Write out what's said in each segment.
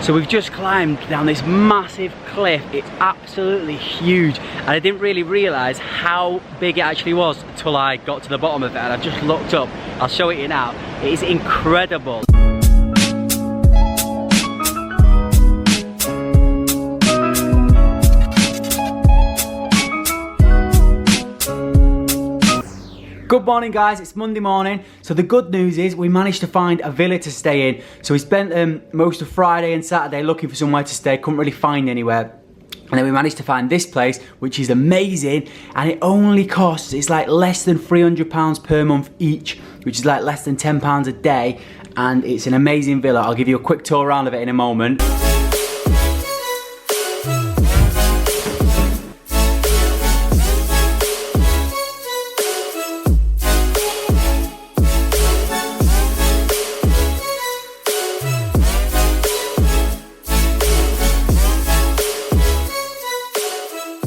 So we've just climbed down this massive cliff. It's absolutely huge, and I didn't really realise how big it actually was until I got to the bottom of it, and I've just looked up. I'll show it you now. It is incredible. Good morning guys, it's Monday morning. So the good news is we managed to find a villa to stay in. So we spent most of Friday and Saturday looking for somewhere to stay, couldn't really find anywhere. And then we managed to find this place, which is amazing, and it only costs, it's like less than £300 per month each, which is like less than £10 a day, and it's an amazing villa. I'll give you a quick tour around of it in a moment.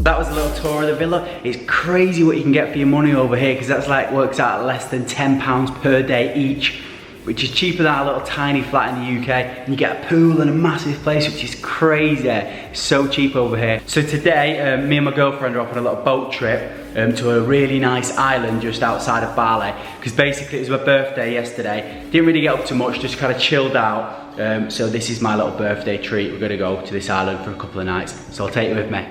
That was a little tour of the villa. It's crazy what you can get for your money over here, because that's like works out at less than £10 per day each, which is cheaper than a little tiny flat in the UK. And you get a pool and a massive place, which is crazy. It's so cheap over here. So today, me and my girlfriend are off on a little boat trip to a really nice island just outside of Bali, because basically it was my birthday yesterday. Didn't really get up to much, just kind of chilled out. So this is my little birthday treat. We're gonna go to this island for a couple of nights, so I'll take you with me.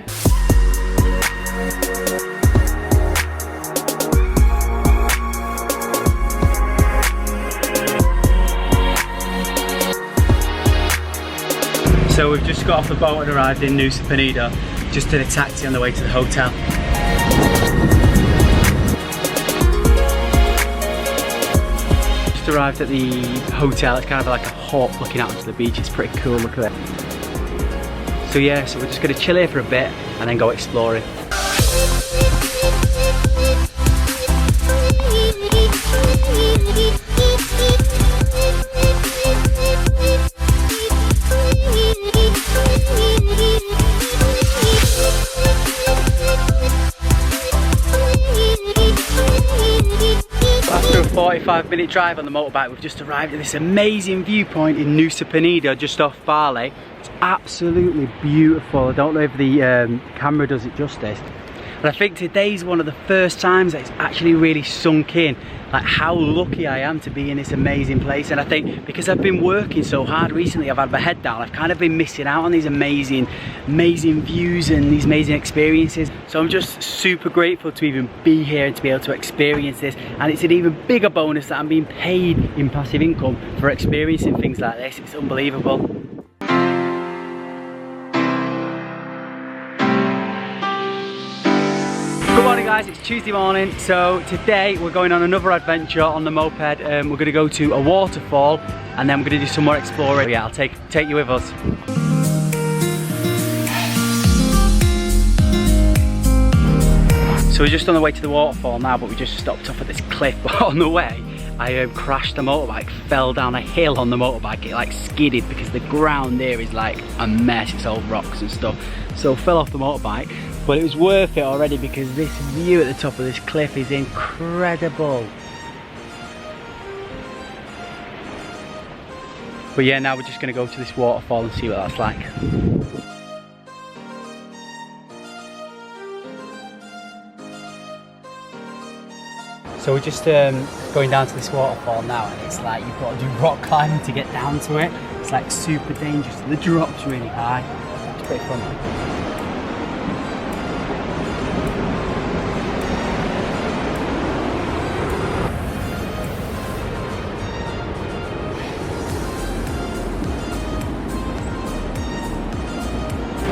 So we've just got off the boat and arrived in Nusa Penida. Just did a taxi on the way to the hotel. Just arrived at the hotel. It's kind of like a hut looking out onto the beach. It's pretty cool, look at it. So yeah, so we're just gonna chill here for a bit and then go exploring. After a 45-minute drive on the motorbike, we've just arrived at this amazing viewpoint in Nusa Penida, just off Bali. It's absolutely beautiful. I don't know if the camera does it justice, but I think today's one of the first times that it's actually really sunk in, like how lucky I am to be in this amazing place. And I think because I've been working so hard recently, I've had my head down, I've kind of been missing out on these amazing views and these amazing experiences. So I'm just super grateful to even be here and to be able to experience this. And it's an even bigger bonus that I'm being paid in passive income for experiencing things like this. It's unbelievable. Good morning guys, it's Tuesday morning. So today we're going on another adventure on the moped. We're going to go to a waterfall and then we're going to do some more exploring. Yeah, I'll take you with us. So we're just on the way to the waterfall now, but we just stopped off at this cliff. But on the way, I crashed the motorbike, fell down a hill on the motorbike. It like skidded because the ground there is like a mess. It's all rocks and stuff. So fell off the motorbike. But it was worth it already because this view at the top of this cliff is incredible. But yeah, now we're just going to go to this waterfall and see what that's like. So we're just going down to this waterfall now, and it's like you've got to do rock climbing to get down to it. It's like super dangerous. The drop's really high. It's pretty fun.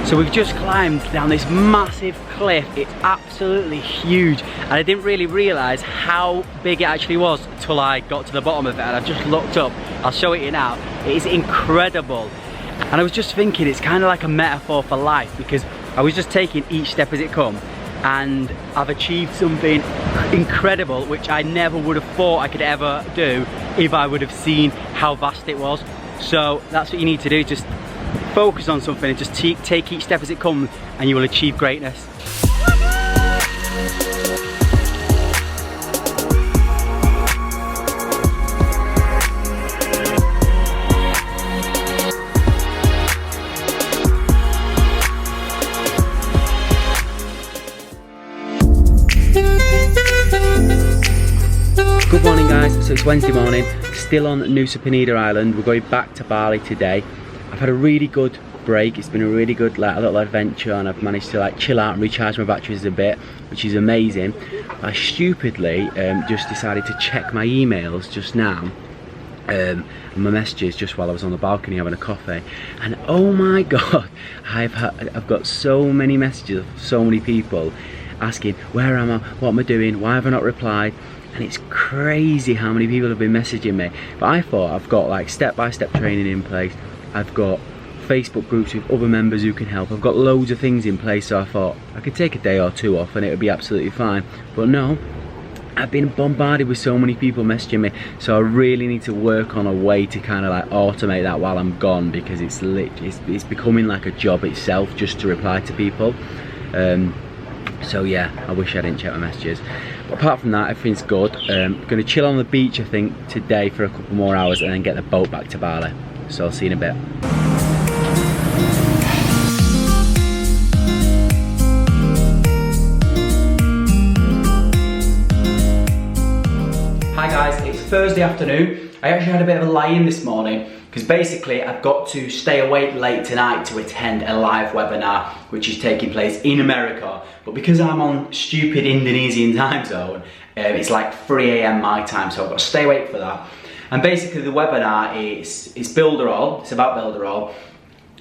So we've just climbed down this massive cliff. It's absolutely huge, and I didn't really realise how big it actually was until I got to the bottom of it, and I've just looked up. I'll show it you now. It is incredible. And I was just thinking it's kind of like a metaphor for life, because I was just taking each step as it come, and I've achieved something incredible which I never would have thought I could ever do if I would have seen how vast it was. So that's what you need to do, just focus on something and just take each step as it comes, and you will achieve greatness. it's Wednesday morning, still on Nusa Penida Island. We're going back to Bali today. I've had a really good break. It's been a really good little adventure, and I've managed to chill out and recharge my batteries a bit, which is amazing. I stupidly just decided to check my emails just now. And my messages just while I was on the balcony having a coffee, and oh my god, I've got so many messages of so many people asking where am I, what am I doing, why have I not replied, and it's crazy how many people have been messaging me. But I thought I've got like step-by-step training in place, I've got Facebook groups with other members who can help, I've got loads of things in place, so I thought I could take a day or two off and it would be absolutely fine. But no, I've been bombarded with so many people messaging me, so I really need to work on a way to kind of like automate that while I'm gone, because it's becoming like a job itself just to reply to people. So yeah, I wish I didn't check my messages. But apart from that, everything's good. Gonna chill on the beach I think today for a couple more hours and then get the boat back to Bali. So I'll see you in a bit. Hi guys, it's Thursday afternoon. I actually had a bit of a lie-in this morning because basically I've got to stay awake late tonight to attend a live webinar which is taking place in America. But because I'm on stupid Indonesian time zone, it's like 3 AM my time, so I've got to stay awake for that. And basically the webinar is Builderall. It's about Builderall,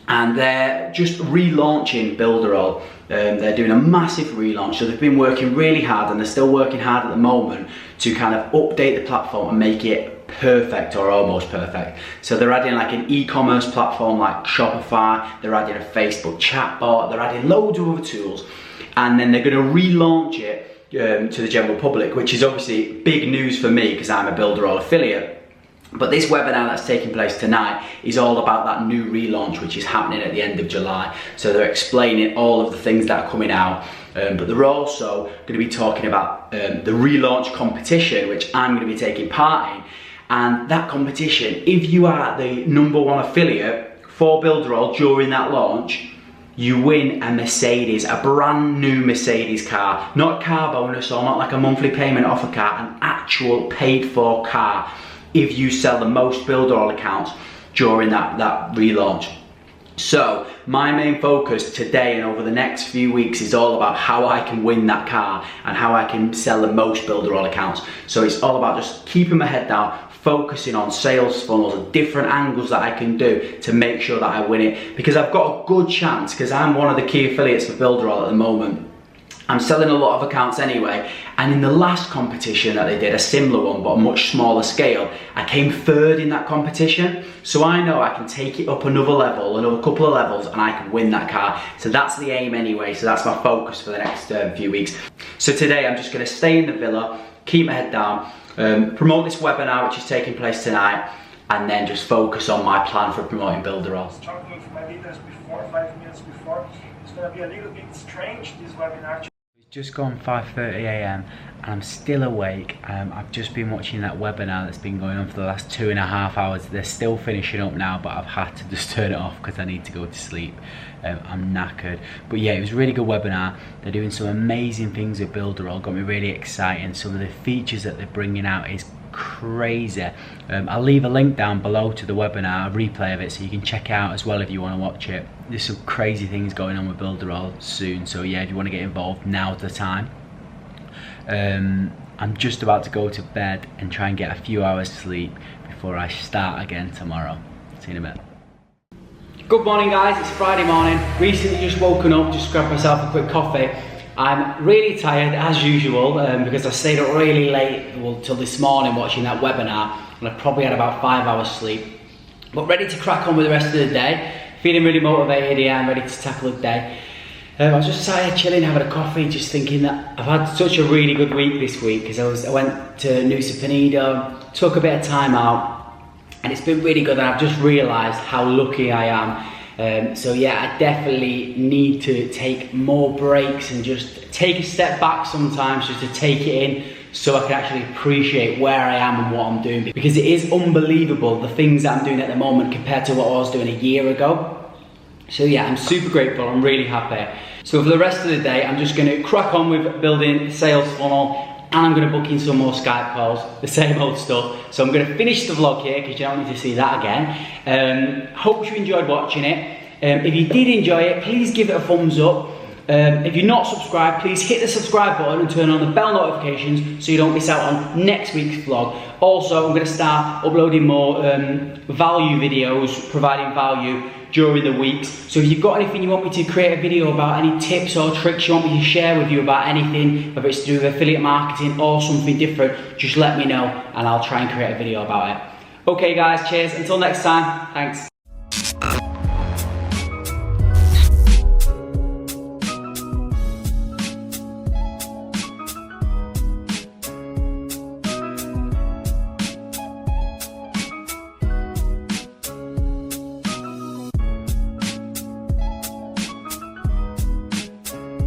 and they're just relaunching Builderall. They're doing a massive relaunch, so they've been working really hard, and they're still working hard at the moment to kind of update the platform and make it perfect or almost perfect. So they're adding like an e-commerce platform like Shopify, they're adding a Facebook chatbot, they're adding loads of other tools, and then they're going to relaunch it to the general public, which is obviously big news for me because I'm a Builderall affiliate. But this webinar that's taking place tonight is all about that new relaunch which is happening at the end of July. So they're explaining all of the things that are coming out, but they're also going to be talking about the relaunch competition which I'm going to be taking part in. And that competition, if you are the #1 affiliate for Builderall during that launch, you win a Mercedes, a brand new Mercedes car. Not a car bonus or not like a monthly payment off a car, an actual paid for car, if you sell the most Builderall accounts during that relaunch. So my main focus today and over the next few weeks is all about how I can win that car and how I can sell the most Builderall accounts. So it's all about just keeping my head down, focusing on sales funnels and different angles that I can do to make sure that I win it, because I've got a good chance, because I'm one of the key affiliates for Builderall at the moment. I'm selling a lot of accounts anyway, and in the last competition that they did, a similar one but a much smaller scale, I came third in that competition. So I know I can take it up another level, another couple of levels, and I can win that car. So that's the aim anyway, so that's my focus for the next few weeks. So today I'm just going to stay in the villa, keep my head down, promote this webinar which is taking place tonight, and then just focus on my plan for promoting Builderall. Talking with my leaders before, 5 minutes before, it's going to be a little bit strange, this webinar. Just gone 5:30 AM and I'm still awake. I've just been watching that webinar that's been going on for the last 2.5 hours. They're still finishing up now, but I've had to just turn it off because I need to go to sleep. I'm knackered. But yeah, it was a really good webinar. They're doing some amazing things with Builderall, got me really excited. Some of the features that they're bringing out is crazy. I'll leave a link down below to the webinar, a replay of it, so you can check it out as well if you want to watch it. There's some crazy things going on with Builderall soon, so yeah, if you want to get involved, now's the time. I'm just about to go to bed and try and get a few hours sleep before I start again tomorrow. See you in a bit. Good morning guys, it's Friday morning. Recently just woken up, just grabbed myself a quick coffee. I'm really tired as usual because I stayed up really late, well, till this morning watching that webinar, and I probably had about 5 hours sleep. But ready to crack on with the rest of the day. Feeling really motivated here, I'm ready to tackle the day. I was just sat here chilling, having a coffee, just thinking that I've had such a really good week this week, because I went to Nusa Penida, took a bit of time out, and it's been really good, and I've just realised how lucky I am. So yeah, I definitely need to take more breaks and just take a step back sometimes, just to take it in, so I can actually appreciate where I am and what I'm doing, because it is unbelievable the things that I'm doing at the moment compared to what I was doing a year ago. So yeah, I'm super grateful, I'm really happy. So for the rest of the day, I'm just going to crack on with building a sales funnel and I'm going to book in some more Skype calls, the same old stuff. So I'm going to finish the vlog here because you don't need to see that again. Hope you enjoyed watching it. If you did enjoy it, please give it a thumbs up. If you're not subscribed, please hit the subscribe button and turn on the bell notifications so you don't miss out on next week's vlog. Also, I'm going to start uploading more value videos, providing value during the weeks. So if you've got anything you want me to create a video about, any tips or tricks you want me to share with you about anything, whether it's to do with affiliate marketing or something different, just let me know and I'll try and create a video about it. Okay guys, cheers, until next time, thanks.